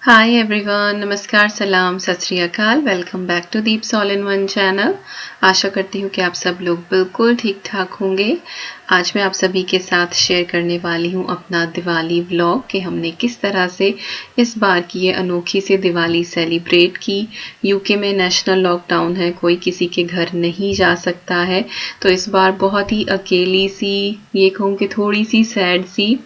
Hi everyone, नमस्कार, सलाम, सत श्री अकाल। Welcome back to Deeps all in one channel. आशा करती हूँ कि आप सब लोग बिल्कुल ठीक ठाक होंगे। आज मैं आप सभी के साथ शेयर करने वाली हूँ अपना दिवाली व्लॉग कि हमने किस तरह से इस बार की ये अनोखी सी दिवाली सेलिब्रेट की। यूके में नेशनल लॉकडाउन है, कोई किसी के घर नहीं जा सकता है, तो इस बार बहुत ही अकेली सी, ये कहूँ कि थोड़ी सी सैड सी,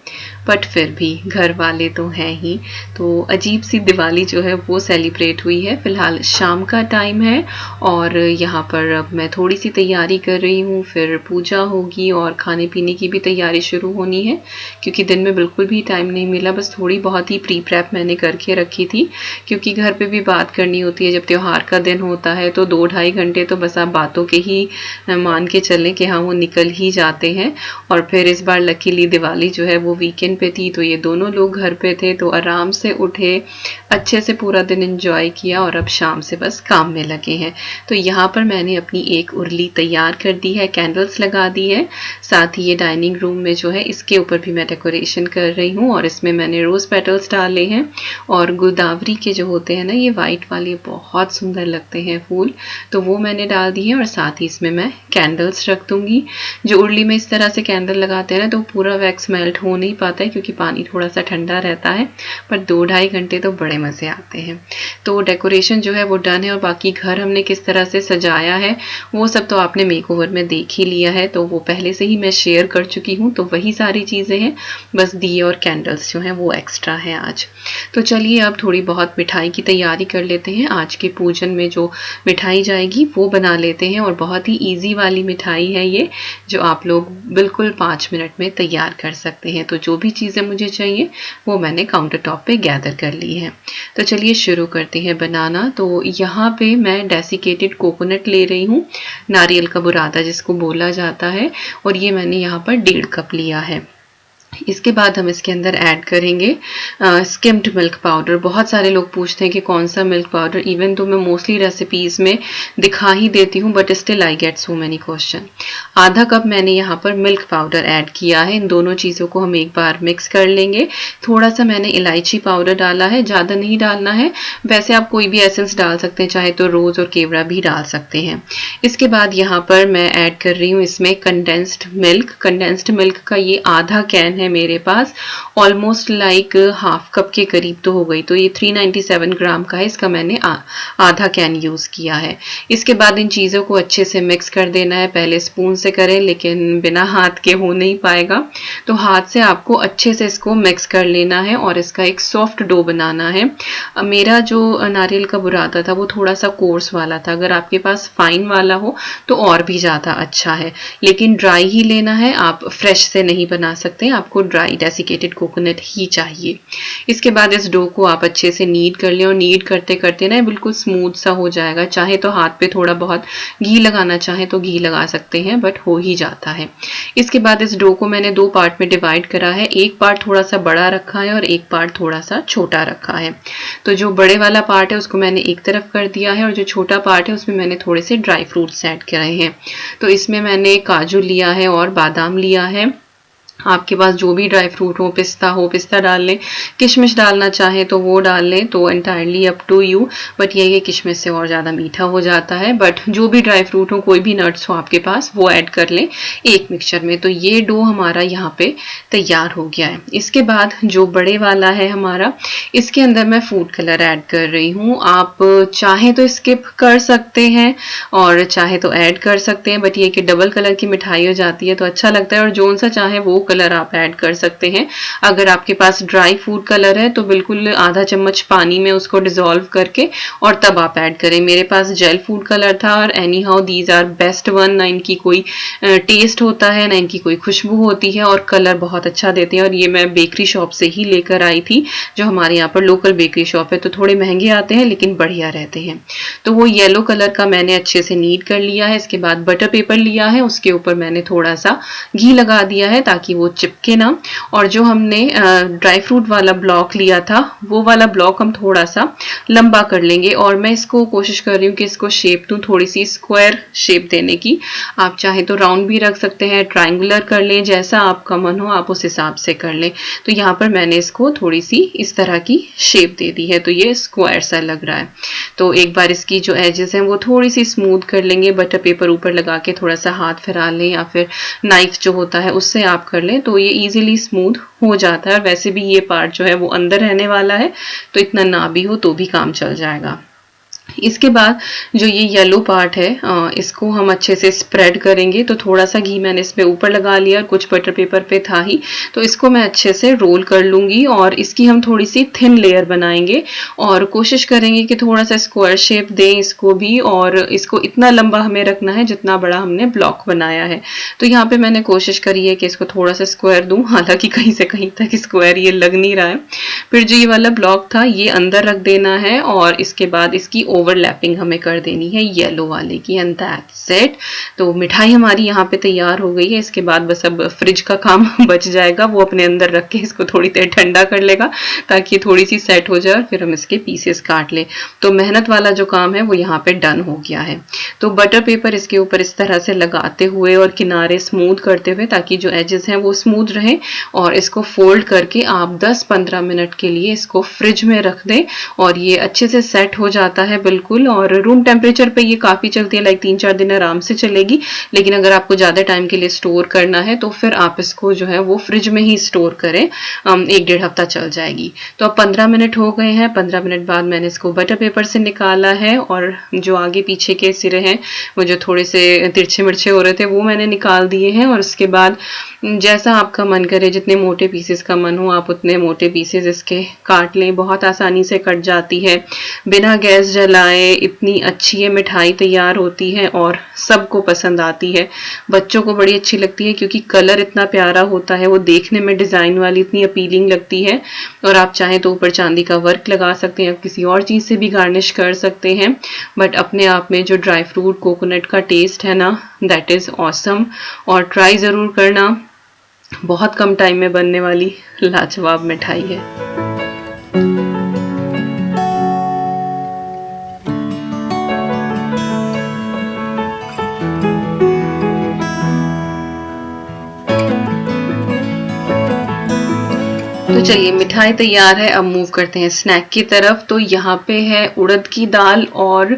बट फिर भी घर वाले तो हैं ही, तो अजीब सी दिवाली जो है वो सेलिब्रेट हुई है। फिलहाल शाम का टाइम है और यहाँ पर अब मैं थोड़ी सी तैयारी कर रही हूँ, फिर पूजा होगी और खाने पीने की भी तैयारी शुरू होनी है, क्योंकि दिन में बिल्कुल भी टाइम नहीं मिला। बस थोड़ी बहुत ही प्री प्रेप मैंने करके रखी थी, क्योंकि घर पे भी बात करनी होती है। जब त्योहार का दिन होता है तो 2-2.5 घंटे तो बस आप बातों के ही मान के चलें कि हाँ वो निकल ही जाते हैं। और फिर इस बार लकीली दिवाली जो है वो वीकेंड पे थी, तो ये दोनों लोग घर पे थे, तो आराम से उठे, अच्छे से पूरा दिन एंजॉय किया और अब शाम से बस काम में लगे हैं। तो यहाँ पर मैंने अपनी एक उर्ली तैयार कर दी है, कैंडल्स लगा दी है, साथ ही ये डाइनिंग रूम में जो है इसके ऊपर भी मैं डेकोरेशन कर रही हूँ और इसमें मैंने रोज पेटल्स डाले हैं और गोदावरी के जो होते हैं ना, ये वाइट वाले बहुत सुंदर लगते हैं फूल, तो वो मैंने डाल दी है और साथ ही इसमें मैं कैंडल्स रख दूंगी। जो उर्ली में इस तरह से कैंडल लगाते हैं ना, तो पूरा वैक्स मेल्ट हो नहीं पाता है क्योंकि पानी थोड़ा सा ठंडा रहता है, पर 2-2.5 घंटे तो बड़े मजे आते हैं। तो डेकोरेशन जो है वो डन है और बाकी घर हमने किस तरह से सजाया है वो सब तो आपने मेकओवर में देख ही लिया है, तो वो पहले से ही मैं शेयर कर चुकी हूँ, तो वही सारी चीजें हैं, बस दिए और कैंडल्स जो हैं वो एक्स्ट्रा है आज। तो चलिए अब थोड़ी बहुत मिठाई की तैयारी कर लेते हैं। आज के पूजन में जो मिठाई जाएगी वो बना लेते हैं और बहुत ही ईजी वाली मिठाई है ये, जो आप लोग बिल्कुल 5 मिनट में तैयार कर सकते हैं। तो जो भी चीज़ें मुझे चाहिए वो मैंने काउंटर टॉप पे गैदर कर ली है। तो चलिए शुरू करते हैं बनाना। तो यहाँ पे मैं डेसिकेटेड कोकोनट ले रही हूँ, नारियल का बुरादा जिसको बोला जाता है, और ये मैंने यहाँ पर 1.5 कप लिया है। इसके बाद हम इसके अंदर ऐड करेंगे स्किम्ड मिल्क पाउडर। बहुत सारे लोग पूछते हैं कि कौन सा मिल्क पाउडर, इवन तो मैं मोस्टली रेसिपीज में दिखा ही देती हूँ, but still I get so many question. आधा कप मैंने यहाँ पर मिल्क पाउडर ऐड किया है। इन दोनों चीज़ों को हम एक बार मिक्स कर लेंगे। थोड़ा सा मैंने इलायची पाउडर डाला है, ज़्यादा नहीं डालना है। वैसे आप कोई भी एसेंस डाल सकते हैं, चाहे तो रोज़ और केवड़ा भी डाल सकते हैं। इसके बाद यहाँ पर मैं ऐड कर रही हूँ इसमें कंडेंस्ड मिल्क। कंडेंस्ड मिल्क का ये आधा कैन है मेरे पास, ऑलमोस्ट लाइक हाफ कप के करीब तो हो गई, तो ये 397 ग्राम का है, इसका मैंने आधा कैन यूज किया है। इसके बाद इन चीज़ों को अच्छे से मिक्स कर देना है। पहले स्पून से करें, लेकिन बिना हाथ के हो नहीं पाएगा, तो हाथ से आपको अच्छे से इसको मिक्स कर लेना है और इसका एक सॉफ्ट डो बनाना है। मेरा जो नारियल का बुरादा था वो थोड़ा सा कोर्स वाला था, अगर आपके पास फाइन वाला हो तो और भी ज़्यादा अच्छा है, लेकिन ड्राई ही लेना है, आप फ्रेश से नहीं बना सकते, आपको ड्राई डेसिकेटेड कोकोनट ही चाहिए। इसके बाद इस डो को आप अच्छे से नीड कर लें और नीड करते करते ना बिल्कुल स्मूथ सा हो जाएगा। चाहे तो हाथ पे थोड़ा बहुत घी लगाना चाहे तो घी लगा सकते हैं, बट हो ही जाता है। इसके बाद इस डो को मैंने 2 पार्ट में डिवाइड करा है, एक पार्ट थोड़ा सा बड़ा रखा है और एक पार्ट थोड़ा सा छोटा रखा है। तो जो बड़े वाला पार्ट है उसको मैंने एक तरफ कर दिया है और जो छोटा पार्ट है उसमें मैंने थोड़े से ड्राई फ्रूट्स ऐड करे हैं। तो इसमें मैंने काजू लिया है और बादाम लिया है। आपके पास जो भी ड्राई फ्रूट हो पिस्ता डाल लें, किशमिश डालना चाहे तो वो डाल लें, तो entirely up to you, but ये किशमिश से और ज़्यादा मीठा हो जाता है। बट जो भी ड्राई फ्रूट हो, कोई भी नट्स हो आपके पास, वो ऐड कर लें एक मिक्सचर में। तो ये डो हमारा यहाँ पे तैयार हो गया है। इसके बाद जो बड़े वाला है हमारा, इसके अंदर मैं फूड कलर ऐड कर रही हूँ। आप चाहे तो स्किप कर सकते हैं और चाहे तो ऐड कर सकते हैं, बट ये कि डबल कलर की मिठाई हो जाती है तो अच्छा लगता है, और जो सा चाहे वो कलर आप ऐड कर सकते हैं। अगर आपके पास ड्राई फूड कलर है तो बिल्कुल आधा चम्मच पानी में उसको डिसॉल्व करके और तब आप ऐड करें। मेरे पास जेल फूड कलर था और anyhow these are best one. ना इनकी कोई टेस्ट होता है, ना इनकी कोई खुशबू होती है, और कलर बहुत अच्छा देते हैं। और ये मैं बेकरी शॉप से ही लेकर आई थी, जो हमारे यहाँ पर लोकल बेकरी शॉप है, तो थोड़े महंगे आते हैं लेकिन बढ़िया रहते हैं। तो वो येलो कलर का मैंने अच्छे से नीड कर लिया है। इसके बाद बटर पेपर लिया है, उसके ऊपर मैंने थोड़ा सा घी लगा दिया है ताकि वो चिपके ना। और जो हमने ड्राई फ्रूट वाला ब्लॉक लिया था वो वाला ब्लॉक हम थोड़ा सा लंबा कर लेंगे। और मैं इसको कोशिश कर रही हूँ कि इसको शेप दूँ, थोड़ी सी स्क्वायर शेप देने की। आप चाहे तो राउंड भी रख सकते हैं, ट्रायंगुलर कर लें, जैसा आपका मन हो आप उस हिसाब से कर लें। तो यहाँ पर मैंने इसको थोड़ी सी इस तरह की शेप दे दी है, तो ये स्क्वायर सा लग रहा है। तो एक बार इसकी जो एजेस हैं वो थोड़ी सी स्मूथ कर लेंगे, बटर पेपर ऊपर लगा के थोड़ा सा हाथ फिरा लें या फिर नाइफ जो होता है उससे आप कर लें, तो ये इजीली स्मूथ हो जाता है। वैसे भी ये पार्ट जो है वो अंदर रहने वाला है, तो इतना ना भी हो तो भी काम चल जाएगा। इसके बाद जो ये येलो पार्ट है इसको हम अच्छे से स्प्रेड करेंगे। तो थोड़ा सा घी मैंने इस पे ऊपर लगा लिया और कुछ बटर पेपर पे था ही, तो इसको मैं अच्छे से रोल कर लूंगी और इसकी हम थोड़ी सी थिन लेयर बनाएंगे और कोशिश करेंगे कि थोड़ा सा स्क्वायर शेप दें इसको भी। और इसको इतना लंबा हमें रखना है जितना बड़ा हमने ब्लॉक बनाया है। तो यहाँ पे मैंने कोशिश करी है कि इसको थोड़ा सा स्क्वायर दूं, हालांकि कहीं से कहीं तक स्क्वायर ये लग नहीं रहा है। फिर जो ये वाला ब्लॉक था ये अंदर रख देना है और इसके बाद इसकी ओवरलैपिंग हमें कर देनी है येलो वाले की, एंड दैट्स इट। तो मिठाई हमारी यहाँ पे तैयार हो गई है। इसके बाद बस अब फ्रिज का काम बच जाएगा, वो अपने अंदर रख के इसको थोड़ी देर ठंडा कर लेगा ताकि थोड़ी सी सेट हो जाए और फिर हम इसके पीसेस काट ले। तो मेहनत वाला जो काम है वो यहाँ पे डन हो गया है। तो बटर पेपर इसके ऊपर इस तरह से लगाते हुए और किनारे स्मूथ करते हुए ताकि जो एजेस हैं वो स्मूथ रहे, और इसको फोल्ड करके आप 10-15 मिनट के लिए इसको फ्रिज में रख दें और ये अच्छे से सेट हो जाता है बिल्कुल। और रूम टेम्परेचर पे ये काफी चलती है, लाइक 3-4 दिन आराम से चलेगी। लेकिन अगर आपको ज्यादा टाइम के लिए स्टोर करना है तो फिर आप इसको जो है वो फ्रिज में ही स्टोर करें, 1-1.5 हफ्ता चल जाएगी। तो अब 15 मिनट हो गए हैं। 15 मिनट बाद मैंने इसको बटर पेपर से निकाला है और जो आगे पीछे के सिरे हैं वो जो थोड़े से तिरछे मिर्चे हो रहे थे वो मैंने निकाल दिए हैं। और उसके बाद जैसा आपका मन करे, जितने मोटे पीसेस का मन हो आप उतने मोटे पीसेस इसके काट लें। बहुत आसानी से कट जाती है, बिना गैस जलाए इतनी अच्छी ये मिठाई तैयार होती है और सबको पसंद आती है। बच्चों को बड़ी अच्छी लगती है क्योंकि कलर इतना प्यारा होता है, वो देखने में डिजाइन वाली इतनी अपीलिंग लगती है। और आप चाहें तो ऊपर चांदी का वर्क लगा सकते हैं, किसी और चीज से भी गार्निश कर सकते हैं। बट अपने आप में जो ड्राई फ्रूट कोकोनट का टेस्ट है ना, दैट इज ऑसम। और ट्राई जरूर करना, बहुत कम टाइम में बनने वाली लाजवाब मिठाई है। तो चलिए मिठाई तैयार है, अब मूव करते हैं स्नैक की तरफ। तो यहाँ पे है उड़द की दाल और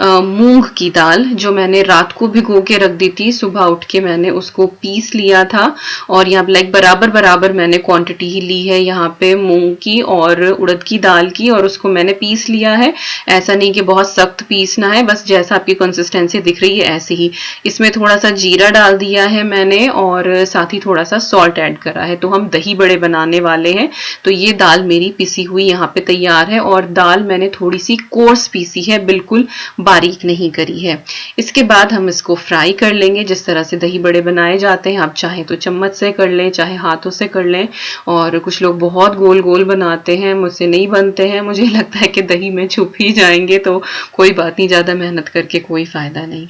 मूंग की दाल, जो मैंने रात को भिगो के रख दी थी। सुबह उठ के मैंने उसको पीस लिया था और यहाँ लाइक बराबर बराबर मैंने क्वांटिटी ही ली है यहाँ पे मूंग की और उड़द की दाल की, और उसको मैंने पीस लिया है। ऐसा नहीं कि बहुत सख्त पीसना है, बस जैसा आपकी कंसिस्टेंसी दिख रही है ऐसे ही। इसमें थोड़ा सा जीरा डाल दिया है मैंने और साथ ही थोड़ा सा सॉल्ट ऐड करा है। तो हम दही बड़े बनाने वाले हैं। तो ये दाल मेरी पिसी हुई यहाँ पे तैयार है और दाल मैंने थोड़ी सी कोर्स पीसी है, बिल्कुल बारीक नहीं करी है। इसके बाद हम इसको फ्राई कर लेंगे जिस तरह से दही बड़े बनाए जाते हैं। आप चाहे तो चम्मच से कर लें, चाहे हाथों से कर लें। और कुछ लोग बहुत गोल गोल बनाते हैं, मुझसे नहीं बनते हैं। मुझे लगता है कि दही में छुप ही जाएंगे, तो कोई बात नहीं, ज्यादा मेहनत करके कोई फायदा नहीं।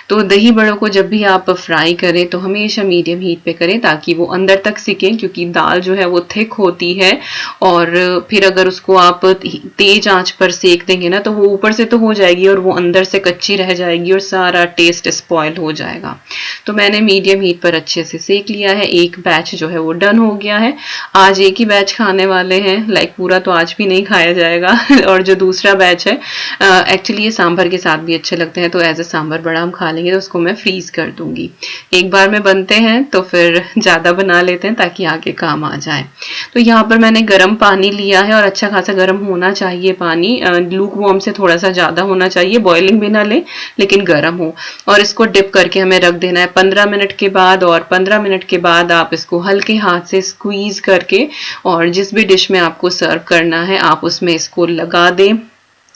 तो दही बड़ों को जब भी आप फ्राई करें तो हमेशा मीडियम हीट पे करें ताकि वो अंदर तक सिके, क्योंकि दाल जो है वो थिक होती है। और फिर अगर उसको आप तेज आंच पर सेक देंगे ना तो वो ऊपर से तो हो जाएगी और वो अंदर से कच्ची रह जाएगी और सारा टेस्ट स्पॉइल हो जाएगा। तो मैंने मीडियम हीट पर अच्छे से सेक लिया है। एक बैच जो है वो डन हो गया है। आज एक ही बैच खाने वाले हैं, लाइक पूरा तो आज भी नहीं खाया जाएगा। और जो दूसरा बैच है एक्चुअली ये सांभर के साथ भी अच्छे लगते हैं, तो एज ए सांभर बड़ा हम खा लेंगे, तो उसको मैं फ्रीज कर दूंगी। एक बार में बनते हैं तो फिर ज्यादा बना लेते हैं ताकि आगे काम आ जाए। तो यहाँ पर मैंने गर्म पानी लिया है और अच्छा खासा गर्म होना चाहिए पानी, लूक वार्म से थोड़ा सा ज्यादा होना चाहिए, बॉइलिंग भी ना ले लेकिन गर्म हो। और इसको डिप करके हमें रख देना है 15 मिनट के बाद। और 15 मिनट के बाद आप इसको हल्के हाथ से स्क्वीज करके और जिस भी डिश में आपको सर्व करना है आप उसमें इसको लगा दें।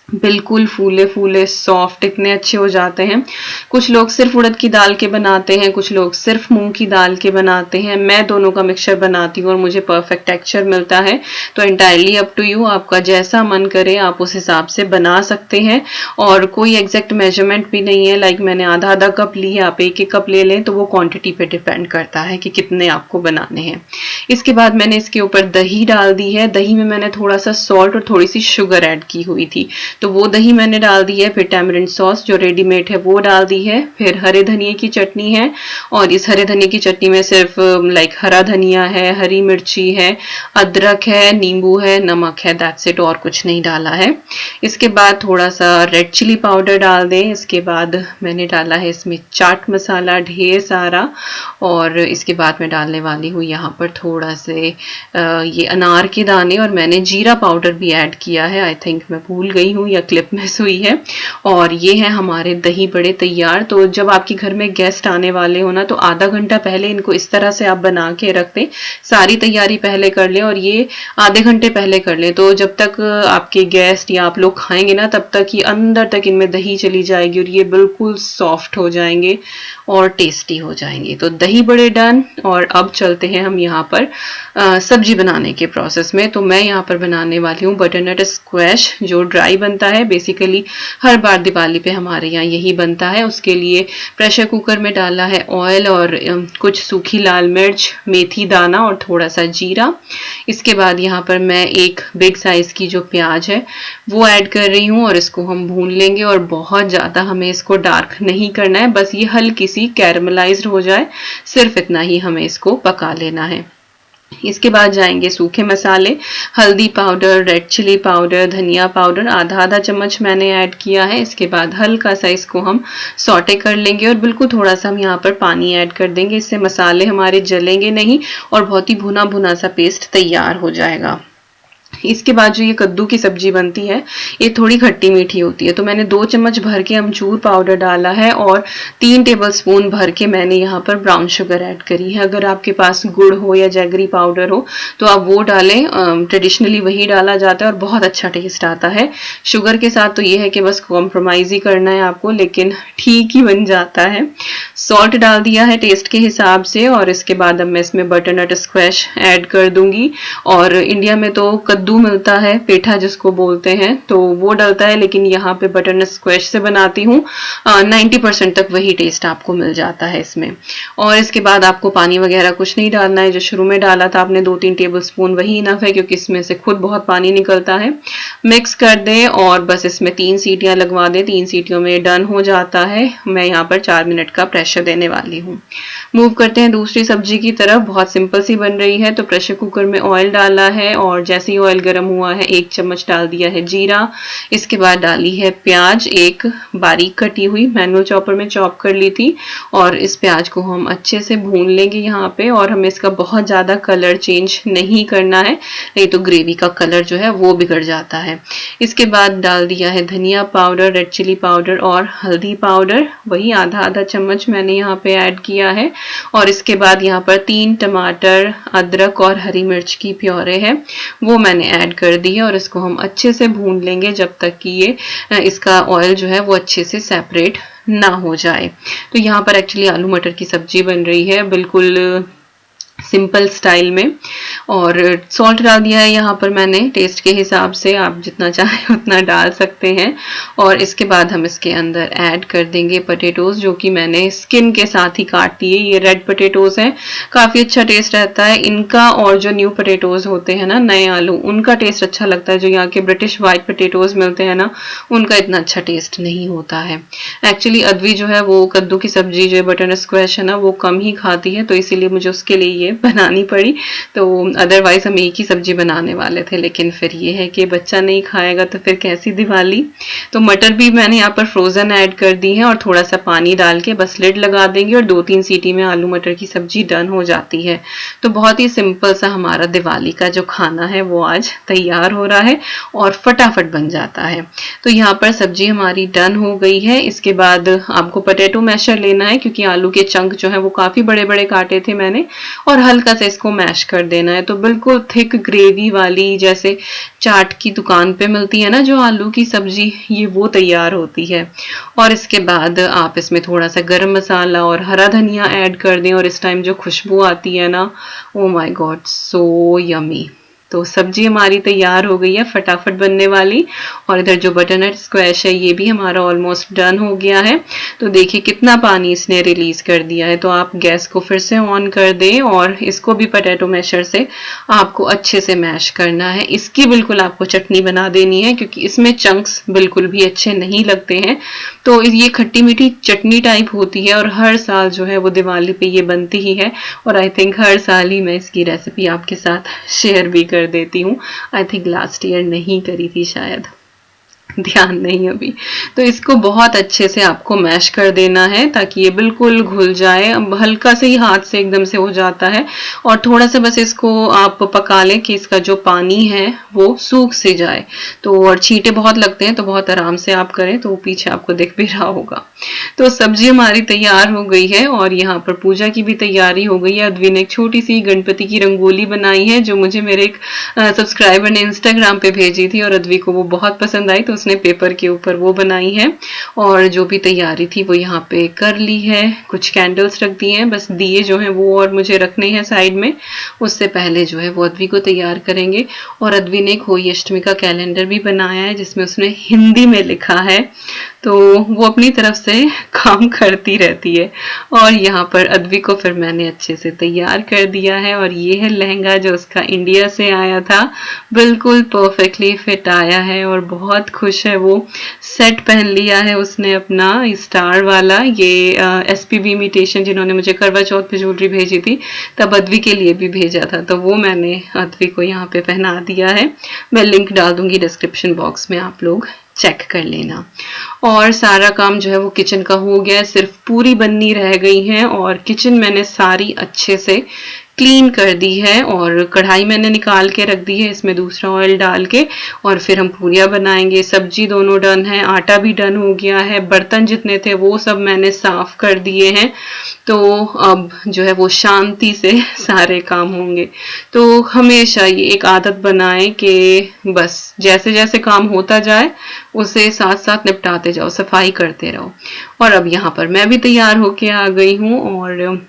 बिल्कुल फूले फूले सॉफ्ट इतने अच्छे हो जाते हैं। कुछ लोग सिर्फ उड़द की दाल के बनाते हैं, कुछ लोग सिर्फ मूंग की दाल के बनाते हैं। मैं दोनों का मिक्सचर बनाती हूँ और मुझे परफेक्ट टेक्सचर मिलता है। तो एंटायरली अप टू यू, आपका जैसा मन करे आप उस हिसाब से बना सकते हैं। और कोई एग्जैक्ट मेजरमेंट भी नहीं है, लाइक मैंने आधा आधा कप ली है, आप एक एक कप ले लें, तो वो क्वांटिटी पे डिपेंड करता है कि कितने आपको बनाने हैं। इसके बाद मैंने इसके ऊपर दही डाल दी है। दही में मैंने थोड़ा सा सॉल्ट और थोड़ी सी शुगर ऐड की हुई थी, तो वो दही मैंने डाल दी है। फिर टैमरिंड सॉस जो रेडीमेड है वो डाल दी है। फिर हरे धनिए की चटनी है, और इस हरे धनिए की चटनी में सिर्फ लाइक हरा धनिया है, हरी मिर्ची है, अदरक है, नींबू है, नमक है, दैट्स इट, और कुछ नहीं डाला है। इसके बाद थोड़ा सा रेड चिली पाउडर डाल दें। इसके बाद मैंने डाला है इसमें चाट मसाला ढेर सारा, और इसके बाद मैं डालने वाली हूँ यहाँ पर थोड़ा से ये अनार के दाने, और मैंने जीरा पाउडर भी ऐड किया है। आई थिंक मैं भूल गई हूँ या क्लिप मिस हुई है। और ये है हमारे दही बड़े तैयार। तो जब आपके घर में गेस्ट आने वाले हो ना, तो आधा घंटा पहले इनको इस तरह से आप बना के रख दें, सारी तैयारी पहले कर लें, और ये आधे घंटे पहले कर लें। तो जब तक आपके गेस्ट या आप लोग खाएंगे ना, तब तक ये अंदर तक इनमें दही चली जाएगी और ये बिल्कुल सॉफ्ट हो जाएंगे और टेस्टी हो जाएंगे। तो दही बड़े डन। और अब चलते हैं हम यहाँ पर सब्जी बनाने के प्रोसेस में। तो मैं यहाँ पर बनाने वाली हूँ बटरनट स्क्वैश, जो ड्राई बनता है। बेसिकली हर बार दिवाली पे हमारे यहाँ यही बनता है। उसके लिए प्रेशर कुकर में डाला है ऑयल और कुछ सूखी लाल मिर्च, मेथी दाना और थोड़ा सा जीरा। इसके बाद यहाँ पर मैं एक बिग साइज की जो प्याज है वो ऐड कर रही हूँ, और इसको हम भून लेंगे। और बहुत ज़्यादा हमें इसको डार्क नहीं करना है, बस ये हल्की सी कैरमलाइज्ड हो जाए, सिर्फ इतना ही हमें इसको पका लेना है। इसके बाद जाएंगे सूखे मसाले, हल्दी पाउडर, रेड चिली पाउडर, धनिया पाउडर आधा आधा चम्मच मैंने ऐड किया है। इसके बाद हल्का सा इसको हम सौटे कर लेंगे, और बिल्कुल थोड़ा सा हम यहाँ पर पानी ऐड कर देंगे। इससे मसाले हमारे जलेंगे नहीं और बहुत ही भुना भुना सा पेस्ट तैयार हो जाएगा। इसके बाद जो ये कद्दू की सब्जी बनती है, ये थोड़ी खट्टी मीठी होती है। तो मैंने 2 चम्मच भर के अमचूर पाउडर डाला है, और 3 टेबलस्पून भर के मैंने यहाँ पर ब्राउन शुगर ऐड करी है। अगर आपके पास गुड़ हो या जैगरी पाउडर हो तो आप वो डालें, ट्रेडिशनली वही डाला जाता है और बहुत अच्छा टेस्ट आता है। शुगर के साथ तो ये है कि बस कॉम्प्रोमाइज ही करना है आपको, लेकिन ठीक ही बन जाता है। सॉल्ट डाल दिया है टेस्ट के हिसाब से, और इसके बाद अब मैं इसमें बटरनट स्क्वैश ऐड कर दूंगी। और इंडिया में तो कद्दू मिलता है, पेठा जिसको बोलते हैं, तो वो डलता है, लेकिन यहाँ पे बटरनट स्क्वैश से बनाती हूँ। 90% तक वही टेस्ट आपको मिल जाता है इसमें। और इसके बाद आपको पानी वगैरह कुछ नहीं डालना है। जो शुरू में डाला था आपने 2-3 टेबलस्पून, वही इनफ है, क्योंकि इसमें से खुद बहुत पानी निकलता है। मिक्स कर दें और बस इसमें 3 सीटियां लगवा दें। 3 सीटियों में डन हो जाता है। मैं यहाँ पर 4 मिनट का प्रेशर देने वाली हूँ। मूव करते हैं दूसरी सब्जी की तरफ। बहुत सिंपल सी बन रही है। तो प्रेशर कुकर में ऑयल डाला है, और जैसे ही ऑयल गर्म हुआ है 1 चम्मच डाल दिया है जीरा। इसके बाद डाली है प्याज, एक बारीक कटी हुई, मैनुअल चॉपर में चॉप कर ली थी। और इस प्याज को हम अच्छे से भून लेंगे यहाँ पे, और हमें इसका बहुत ज्यादा कलर चेंज नहीं करना है, नहीं तो ग्रेवी का कलर जो है वो बिगड़ जाता है। इसके बाद डाल दिया है धनिया पाउडर, रेड चिली पाउडर और हल्दी पाउडर, वही आधा आधा चम्मच मैंने यहाँ पे ऐड किया है। और इसके बाद यहाँ पर 3 टमाटर, अदरक और हरी मिर्च की प्योरे है वो मैंने ऐड कर दी है, और इसको हम अच्छे से भून लेंगे जब तक कि ये इसका ऑयल जो है वो अच्छे से सेपरेट ना हो जाए। तो यहाँ पर एक्चुअली आलू मटर की सब्जी बन रही है, बिल्कुल सिंपल स्टाइल में। और सॉल्ट डाल दिया है यहाँ पर मैंने टेस्ट के हिसाब से, आप जितना चाहें उतना डाल सकते हैं। और इसके बाद हम इसके अंदर ऐड कर देंगे पटेटोज, जो कि मैंने स्किन के साथ ही काट दिए। ये रेड पटेटोज हैं, काफी अच्छा टेस्ट रहता है इनका। और जो न्यू पटेटोज होते हैं ना, नए आलू, उनका टेस्ट अच्छा लगता है। जो यहाँ के ब्रिटिश व्हाइट पटेटोज मिलते हैं ना, उनका इतना अच्छा टेस्ट नहीं होता है। एक्चुअली अद्वी जो है वो कद्दू की सब्जी जो बटरनट स्क्वैश है ना, वो कम ही खाती है, तो इसीलिए मुझे उसके लिए बनानी पड़ी। तो अदरवाइज हम एक ही सब्जी बनाने वाले थे, लेकिन फिर ये है कि बच्चा नहीं खाएगा तो फिर कैसी दिवाली। तो मटर भी मैंने यहाँ पर फ्रोजन ऐड कर दी है, और थोड़ा सा पानी डाल के बस लिड लगा देंगे, और 2-3 सीटी में आलू मटर की सब्जी डन हो जाती है। तो बहुत ही सिंपल सा हमारा दिवाली का जो खाना है वो आज तैयार हो रहा है, और फटाफट बन जाता है। तो यहाँ पर सब्जी हमारी डन हो गई है। इसके बाद आपको पोटैटो मैशर लेना है, क्योंकि आलू के चंक जो है वो काफी बड़े बड़े काटे थे मैंने, और और हल्का सा इसको मैश कर देना है। तो बिल्कुल थिक ग्रेवी वाली, जैसे चाट की दुकान पे मिलती है ना जो आलू की सब्जी, ये वो तैयार होती है। और इसके बाद आप इसमें थोड़ा सा गरम मसाला और हरा धनिया ऐड कर दें, और इस टाइम जो खुशबू आती है ना, oh my God, so yummy. तो सब्जी हमारी तैयार हो गई है, फटाफट बनने वाली। और इधर जो बटरनट स्क्वैश है ये भी हमारा ऑलमोस्ट डन हो गया है। तो देखिए कितना पानी इसने रिलीज कर दिया है। तो आप गैस को फिर से ऑन कर दें और इसको भी पोटैटो मैशर से आपको अच्छे से मैश करना है। इसकी बिल्कुल आपको चटनी बना देनी है, क्योंकि इसमें चंक्स बिल्कुल भी अच्छे नहीं लगते हैं। तो ये खट्टी मीठी चटनी टाइप होती है, और हर साल जो है वो दिवाली पे ये बनती ही है। और आई थिंक हर साल ही मैं इसकी रेसिपी आपके साथ शेयर भी कर देती हूँ। आई थिंक लास्ट ईयर नहीं करी थी शायद, ध्यान नहीं अभी। तो इसको बहुत अच्छे से आपको मैश कर देना है ताकि ये बिल्कुल घुल जाए। अब हल्का से ही हाथ से एकदम से हो जाता है, और थोड़ा सा बस इसको आप पका लें कि इसका जो पानी है वो सूख से जाए। तो और छींटे बहुत लगते हैं, तो बहुत आराम से आप करें, तो पीछे आपको दिख भी रहा होगा। तो सब्जी हमारी तैयार हो गई है, और यहाँ पर पूजा की भी तैयारी हो गई है। अद्वी ने एक छोटी सी गणपति की रंगोली बनाई है, जो मुझे मेरे एक सब्सक्राइबर ने इंस्टाग्राम पे भेजी थी, और अद्वी को वो बहुत पसंद आई, तो उसने पेपर के ऊपर वो बनाई है। और जो भी तैयारी थी वो यहाँ पे कर ली है। कुछ कैंडल्स रख दी हैं, बस दिए जो हैं वो और मुझे रखने हैं साइड में। उससे पहले जो है वो अद्वी को तैयार करेंगे। और अद्वी ने एक होली अष्टमी का कैलेंडर भी बनाया है, जिसमें उसने हिंदी में लिखा है। तो वो अपनी तरफ से काम करती रहती है। और यहाँ पर अद्वी को फिर मैंने अच्छे से तैयार कर दिया है, और ये है लहंगा जो उसका इंडिया से आया था। बिल्कुल परफेक्टली फिट आया है, और बहुत खुश है वो। सेट पहन लिया है उसने अपना स्टार वाला, ये एसपीबी इमिटेशन जिन्होंने मुझे करवा चौथ पे ज्वेलरी भेजी थी, तब अद्वी के लिए भी भेजा था, तो वो मैंने अद्वी को यहाँ पे पहना दिया है। मैं लिंक डाल दूंगी डिस्क्रिप्शन बॉक्स में, आप लोग चेक कर लेना। और सारा काम जो है वो किचन का हो गया है, सिर्फ पूरी बननी रह गई है। और किचन मैंने सारी अच्छे से क्लीन कर दी है, और कढ़ाई मैंने निकाल के रख दी है, इसमें दूसरा ऑयल डाल के। और फिर हम पूरियाँ बनाएंगे। सब्जी दोनों डन है, आटा भी डन हो गया है, बर्तन जितने थे वो सब मैंने साफ कर दिए हैं। तो अब जो है वो शांति से सारे काम होंगे। तो हमेशा ये एक आदत बनाएं कि बस जैसे जैसे काम होता जाए उसे साथ साथ निपटाते जाओ, सफाई करते रहो। और अब यहाँ पर मैं भी तैयार होके आ गई हूँ, और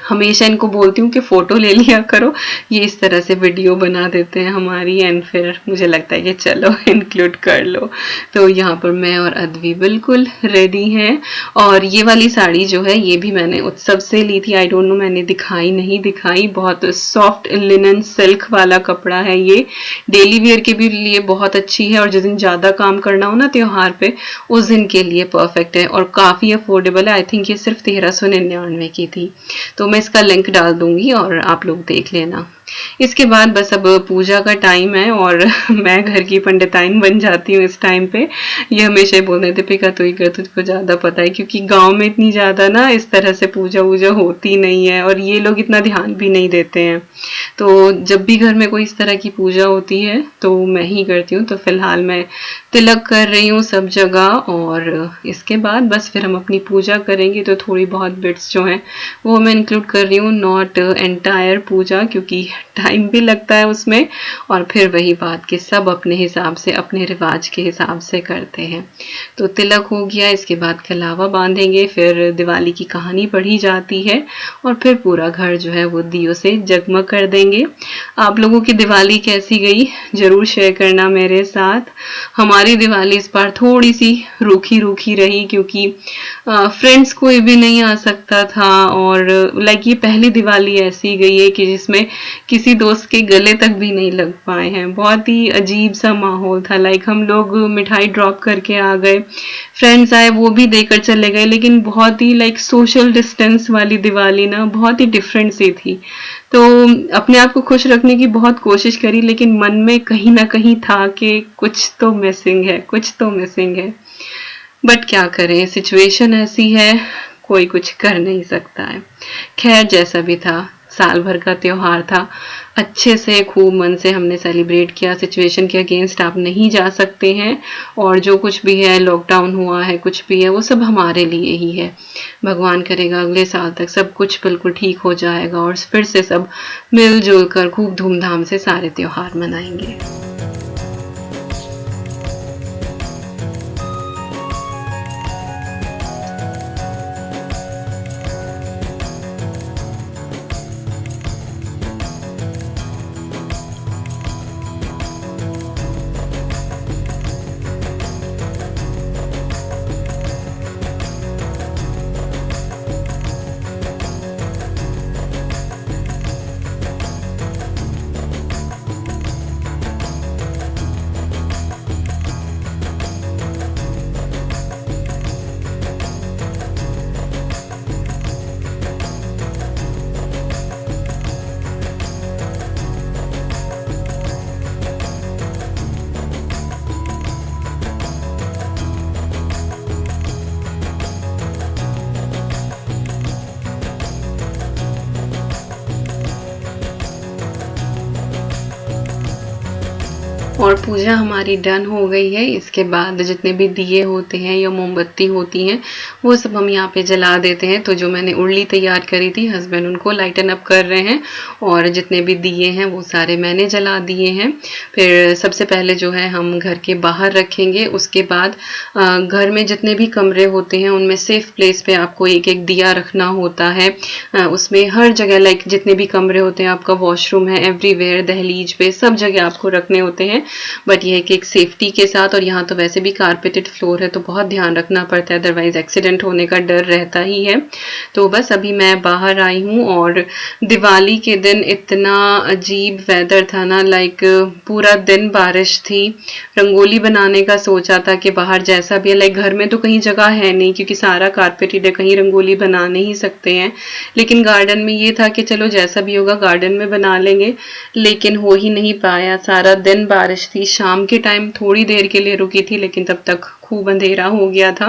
हमेशा इनको बोलती हूँ कि फोटो ले लिया करो, ये इस तरह से वीडियो बना देते हैं हमारी, एंड फिर मुझे लगता है कि चलो इंक्लूड कर लो। तो यहाँ पर मैं और अद्वी बिल्कुल रेडी हैं। और ये वाली साड़ी जो है ये भी मैंने उत्सव से ली थी। आई डोंट नो मैंने दिखाई नहीं दिखाई, बहुत सॉफ्ट लिनन सिल्क वाला कपड़ा है ये, डेली वेयर के भी लिए बहुत अच्छी है, और जिस दिन ज्यादा काम करना हो ना त्योहार पे, उस दिन के लिए परफेक्ट है, और काफी अफोर्डेबल है। आई थिंक ये सिर्फ 1399 की थी। तो मैं इसका लिंक डाल दूंगी और आप लोग देख लेना। इसके बाद बस अब पूजा का टाइम है, और मैं घर की पंडिताइन बन जाती हूँ इस टाइम पे। ये हमेशा ही बोलते थे दीपिका तू ही कर, तुझको ज्यादा पता है, क्योंकि गांव में इतनी ज्यादा ना इस तरह से पूजा वूजा होती नहीं है, और ये लोग इतना ध्यान भी नहीं देते हैं। तो जब भी घर में कोई इस तरह की पूजा होती है तो मैं ही करती हूँ। तो फिलहाल मैं तिलक कर रही हूँ सब जगह, और इसके बाद बस फिर हम अपनी पूजा करेंगे। तो थोड़ी बहुत बिट्स जो हैं वो मैं इंक्लूड कर रही हूँ, नॉट एंटायर पूजा, क्योंकि टाइम भी लगता है उसमें। और फिर वही बात कि सब अपने हिसाब से, अपने रिवाज के हिसाब से करते हैं। तो तिलक हो गया, इसके बाद कलावा बांधेंगे, फिर दिवाली की कहानी पढ़ी जाती है, और फिर पूरा घर जो है वो दियों से जगमग कर देंगे। आप लोगों की दिवाली कैसी गई जरूर शेयर करना मेरे साथ। हमारी दिवाली इस बार थोड़ी सी रूखी रूखी रही, क्योंकि फ्रेंड्स कोई भी नहीं आ सकता था, और लाइक ये पहली दिवाली ऐसी गई है कि जिसमें किसी दोस्त के गले तक भी नहीं लग पाए हैं। बहुत ही अजीब सा माहौल था, लाइक हम लोग मिठाई ड्रॉप करके आ गए, फ्रेंड्स आए वो भी देकर चले गए, लेकिन बहुत ही लाइक सोशल डिस्टेंस वाली दिवाली ना बहुत ही डिफरेंट सी थी। तो अपने आप को खुश रखने की बहुत कोशिश करी, लेकिन मन में कहीं ना कहीं था कि कुछ तो मिसिंग है, कुछ तो मिसिंग है। बट क्या करें, सिचुएशन ऐसी है, कोई कुछ कर नहीं सकता है। खैर जैसा भी था साल भर का त्योहार था। अच्छे से खूब मन से हमने सेलिब्रेट किया। सिचुएशन के अगेंस्ट आप नहीं जा सकते हैं और जो कुछ भी है, लॉकडाउन हुआ है, कुछ भी है, वो सब हमारे लिए ही है। भगवान करेगा अगले साल तक सब कुछ बिल्कुल ठीक हो जाएगा और फिर से सब मिलजुल कर खूब धूमधाम से सारे त्योहार मनाएंगे। और पूजा हमारी डन हो गई है। इसके बाद जितने भी दिए होते हैं या मोमबत्ती होती हैं वो सब हम यहाँ पे जला देते हैं। तो जो मैंने उर्ली तैयार करी थी, हस्बैंड उनको लाइटन अप कर रहे हैं और जितने भी दिए हैं वो सारे मैंने जला दिए हैं। फिर सबसे पहले जो है हम घर के बाहर रखेंगे। उसके बाद घर में जितने भी कमरे होते हैं उनमें सेफ प्लेस पे आपको एक एक दिया रखना होता है। उसमें हर जगह लाइक जितने भी कमरे होते हैं, आपका वॉशरूम है, एवरीवेयर, दहलीज पे सब जगह आपको रखने होते हैं। बट ये है कि एक सेफ्टी के साथ, और यहाँ तो वैसे भी कारपेटेड फ्लोर है तो बहुत ध्यान रखना पड़ता है, अदरवाइज एक्सीडेंट होने का डर रहता ही है। तो बस अभी मैं बाहर आई हूँ और दिवाली के दिन इतना अजीब वेदर था ना, लाइक पूरा दिन बारिश थी। रंगोली बनाने का सोचा था कि बाहर जैसा भी है, लाइक घर में तो कहीं जगह है नहीं क्योंकि सारा कारपेटेड है, कहीं रंगोली बना नहीं सकते हैं। लेकिन गार्डन में ये था कि चलो जैसा भी होगा गार्डन में बना लेंगे, लेकिन हो ही नहीं पाया। सारा दिन बारिश थी। शाम के टाइम थोड़ी देर के लिए रुकी थी लेकिन तब तक खूब अंधेरा हो गया था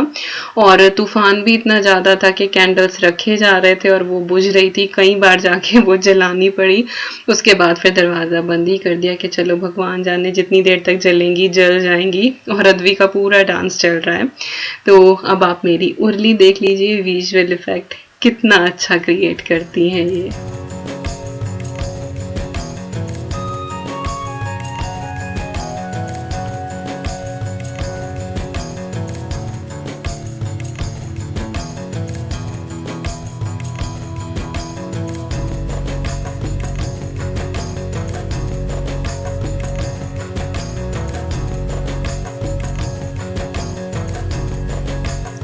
और तूफान भी इतना ज्यादा था कि कैंडल्स रखे जा रहे थे और वो बुझ रही थी, कई बार जाके वो जलानी पड़ी। उसके बाद फिर दरवाजा बंद ही कर दिया कि चलो भगवान जाने जितनी देर तक जलेंगी जल जाएंगी। और अद्वी का पूरा डांस चल रहा है। तो अब आप मेरी उर्ली देख लीजिए, विजुअल इफेक्ट कितना अच्छा क्रिएट करती हैं ये।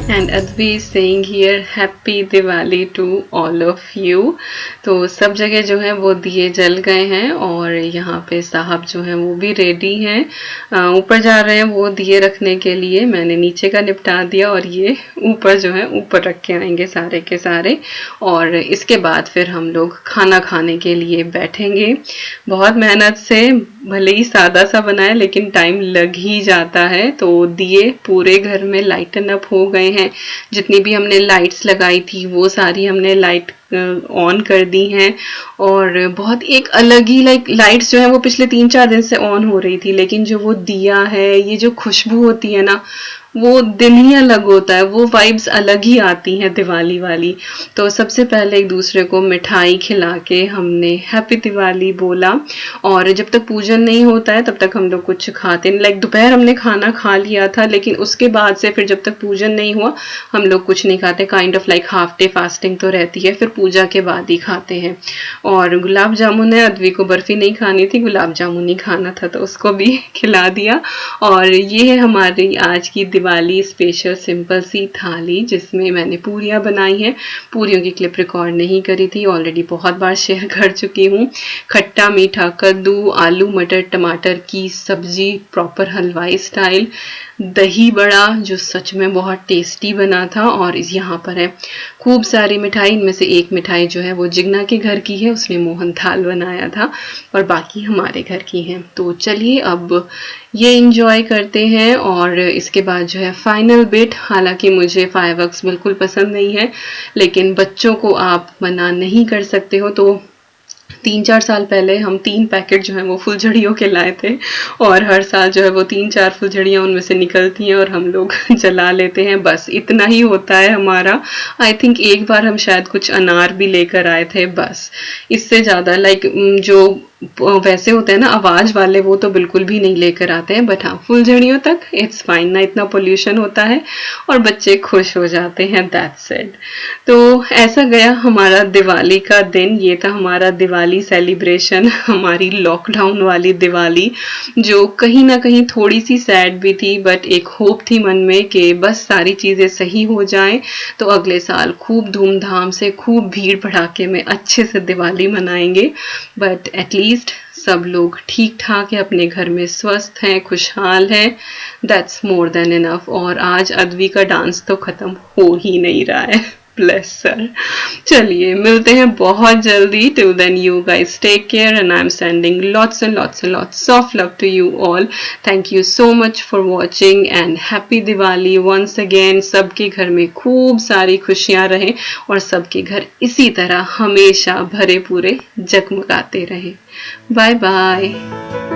And Advi is saying here Happy Diwali to all of you। तो सब जगह जो है वो दिए जल गए हैं और यहाँ पे साहब जो हैं वो भी रेडी हैं। ऊपर जा रहे हैं वो दिए रखने के लिए। मैंने नीचे का निपटा दिया और ये ऊपर जो है ऊपर रख के आएंगे सारे के सारे। और इसके बाद फिर हम लोग खाना खाने के लिए बैठेंगे। बहुत मेहनत से, भले ही सादा सा बनाए लेकिन टाइम लग ही जाता है। तो दिए पूरे घर में लाइटन अप हो गए हैं। जितनी भी हमने लाइट्स लगाई थी वो सारी हमने लाइट ऑन कर दी हैं। और बहुत एक अलग ही लाइक लाइट्स जो है वो पिछले 3-4 दिन से ऑन हो रही थी, लेकिन जो वो दिया है, ये जो खुशबू होती है ना, वो दिन ही अलग होता है, वो वाइब्स अलग ही आती हैं दिवाली वाली। तो सबसे पहले एक दूसरे को मिठाई खिला के हमने हैप्पी दिवाली बोला। और जब तक पूजन नहीं होता है तब तक हम लोग कुछ खाते नहीं। लाइक दोपहर हमने खाना खा लिया था लेकिन उसके बाद से फिर जब तक पूजन नहीं हुआ हम लोग कुछ नहीं खाते। Kind of like half day fasting तो रहती है, फिर पूजा के बाद ही खाते हैं। और गुलाब जामुन है, अद्वी को बर्फी नहीं खानी थी, गुलाब जामुन ही खाना था तो उसको भी खिला दिया। और ये है हमारी आज की दिवाली स्पेशल सिंपल सी थाली जिसमें मैंने पूरियां बनाई हैं। पूरियों की क्लिप रिकॉर्ड नहीं करी थी, ऑलरेडी बहुत बार शेयर कर चुकी हूँ। खट्टा मीठा कद्दू, आलू मटर टमाटर की सब्जी प्रॉपर हलवाई स्टाइल, दही बड़ा जो सच में बहुत टेस्टी बना था। और यहाँ पर है खूब सारी मिठाई। इनमें से एक मिठाई जो है वो जिग्ना के घर की है, उसने मोहन थाल बनाया था, और बाकी हमारे घर की हैं। तो चलिए अब ये इंजॉय करते हैं और इसके बाद जो है फाइनल बिट। हालांकि मुझे फायरवर्क्स बिल्कुल पसंद नहीं है लेकिन बच्चों को आप मना नहीं कर सकते हो, तो 3-4 साल पहले हम 3 पैकेट जो है वो फुलझड़ियों के लाए थे और हर साल जो है वो 3-4 फुलझड़ियाँ उनमें से निकलती हैं और हम लोग जला लेते हैं, बस इतना ही होता है हमारा। आई थिंक एक बार हम शायद कुछ अनार भी लेकर आए थे, बस इससे ज़्यादा लाइक जो वैसे होते हैं ना आवाज वाले, वो तो बिल्कुल भी नहीं लेकर आते हैं, बट हाँ फुलझड़ियों तक इट्स फाइन, ना इतना पोल्यूशन होता है और बच्चे खुश हो जाते हैं, दैट्स इट। तो ऐसा गया हमारा दिवाली का दिन। ये था हमारा दिवाली सेलिब्रेशन, हमारी लॉकडाउन वाली दिवाली, जो कहीं ना कहीं थोड़ी सी सैड भी थी, बट एक होप थी मन में कि बस सारी चीजें सही हो जाएं तो अगले साल खूब धूमधाम से, खूब भीड़ भड़ाके में अच्छे से दिवाली मनाएंगे। बट एटलीस्ट सब लोग ठीक ठाक है, अपने घर में स्वस्थ हैं, खुशहाल हैं, दैट्स मोर देन इनफ। और आज अद्वी का डांस तो खत्म हो ही नहीं रहा है, ब्लेस सर। चलिए मिलते हैं बहुत जल्दी, till then you guys take care and I am sending lots and lots and lots of love to you all. Thank you so much for watching and happy Diwali once again. सबके घर में खूब सारी खुशियां रहें और सबके घर इसी तरह हमेशा भरे पूरे जगमगाते रहें। Bye bye.